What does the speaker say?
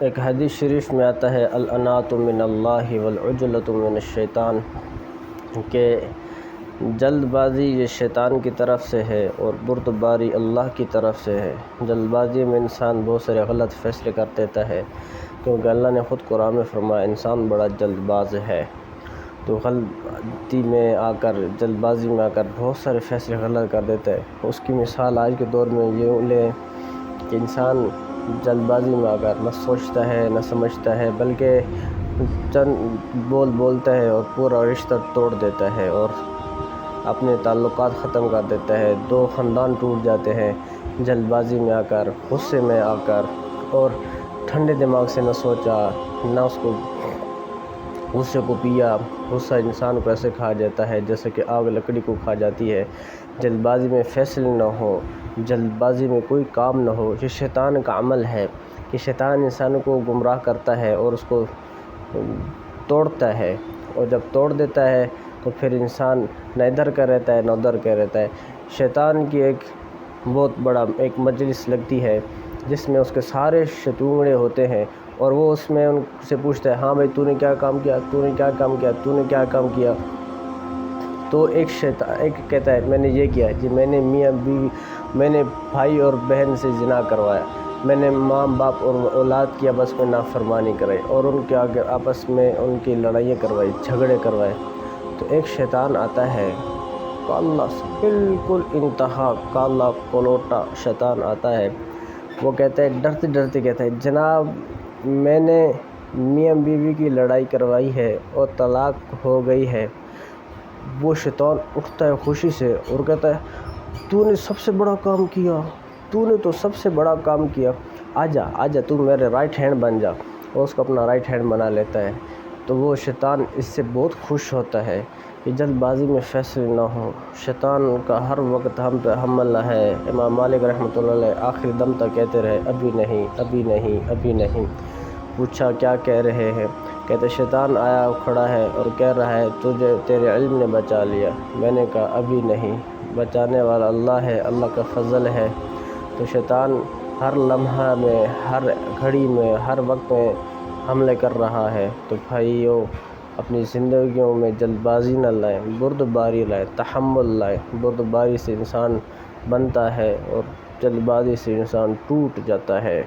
ایک حدیث شریف میں آتا ہے الانات من اللہ والعجلۃ من الشیطان، کہ جلد بازی یہ شیطان کی طرف سے ہے اور بردباری اللہ کی طرف سے ہے۔ جلد بازی میں انسان بہت سارے غلط فیصلے کر دیتا ہے، کیونکہ اللہ نے خود قرآن میں فرمایا انسان بڑا جلد باز ہے۔ تو غلطی میں آ کر، جلد بازی میں آ کر بہت سارے فیصلے غلط کر دیتا ہے۔ اس کی مثال آج کے دور میں یہ لیں کہ انسان جلد بازی میں آ کر نہ سوچتا ہے نہ سمجھتا ہے، بلکہ چند بولتا ہے اور پورا رشتہ توڑ دیتا ہے اور اپنے تعلقات ختم کر دیتا ہے۔ دو خاندان ٹوٹ جاتے ہیں جلد بازی میں آ کر، غصے میں آ کر، اور ٹھنڈے دماغ سے نہ سوچا، نہ اس کو غصے کو پیا۔ غصہ انسان کو ایسے کھا جاتا ہے جیسے کہ آگ لکڑی کو کھا جاتی ہے۔ جلد بازی میں فیصلے نہ ہو، جلد بازی میں کوئی کام نہ ہو، یہ شیطان کا عمل ہے کہ شیطان انسان کو گمراہ کرتا ہے اور اس کو توڑتا ہے، اور جب توڑ دیتا ہے تو پھر انسان نہ ادھر کا رہتا ہے نہ ادھر کا رہتا ہے۔ شیطان کی ایک بہت بڑا ایک مجلس لگتی ہے جس میں اس کے سارے شتونگڑے ہوتے ہیں، اور وہ اس میں ان سے پوچھتا ہے ہاں بھائی تو نے کیا کام کیا، تو نے کیا کام کیا، تو نے کیا کام کیا۔ تو ایک کہتا ہے میں نے یہ کیا جی، میں نے میاں بیوی، میں نے بھائی اور بہن سے زنا کروایا، میں نے ماں باپ اور اولاد کی آپس میں نافرمانی کرائی، اور ان کے آگے آپس میں ان کی لڑائیاں کروائی، جھگڑے کروائے۔ تو ایک شیطان آتا ہے کالا سے بالکل انتہا کالا کلوٹا شیطان آتا ہے، وہ کہتا ہے ڈرتے ڈرتے کہتا ہے جناب میں نے میاں بیوی کی لڑائی کروائی ہے اور طلاق ہو گئی ہے۔ وہ شیطان اٹھتا ہے خوشی سے اور کہتا ہے تو نے سب سے بڑا کام کیا، تو نے تو سب سے بڑا کام کیا، آجا تو میرے رائٹ ہینڈ بن جا، اور اس کو اپنا رائٹ ہینڈ بنا لیتا ہے۔ تو وہ شیطان اس سے بہت خوش ہوتا ہے کہ جلد بازی میں فیصلے نہ ہوں۔ شیطان کا ہر وقت ہم پہ حملہ ہے۔ امام مالک رحمۃ اللہ علیہ آخری دم تک کہتے رہے ابھی نہیں، ابھی نہیں، ابھی نہیں۔ پوچھا کیا کہہ رہے ہیں؟ کہتے شیطان آیا کھڑا ہے اور کہہ رہا ہے تجھے تیرے علم نے بچا لیا۔ میں نے کہا ابھی نہیں، بچانے والا اللہ ہے، اللہ کا فضل ہے۔ تو شیطان ہر لمحہ میں، ہر گھڑی میں، ہر وقت میں حملے کر رہا ہے۔ تو بھائیو اپنی زندگیوں میں جلد بازی نہ لائیں، بردباری لائیں، تحمل لائیں۔ بردباری سے انسان بنتا ہے اور جلد بازی سے انسان ٹوٹ جاتا ہے۔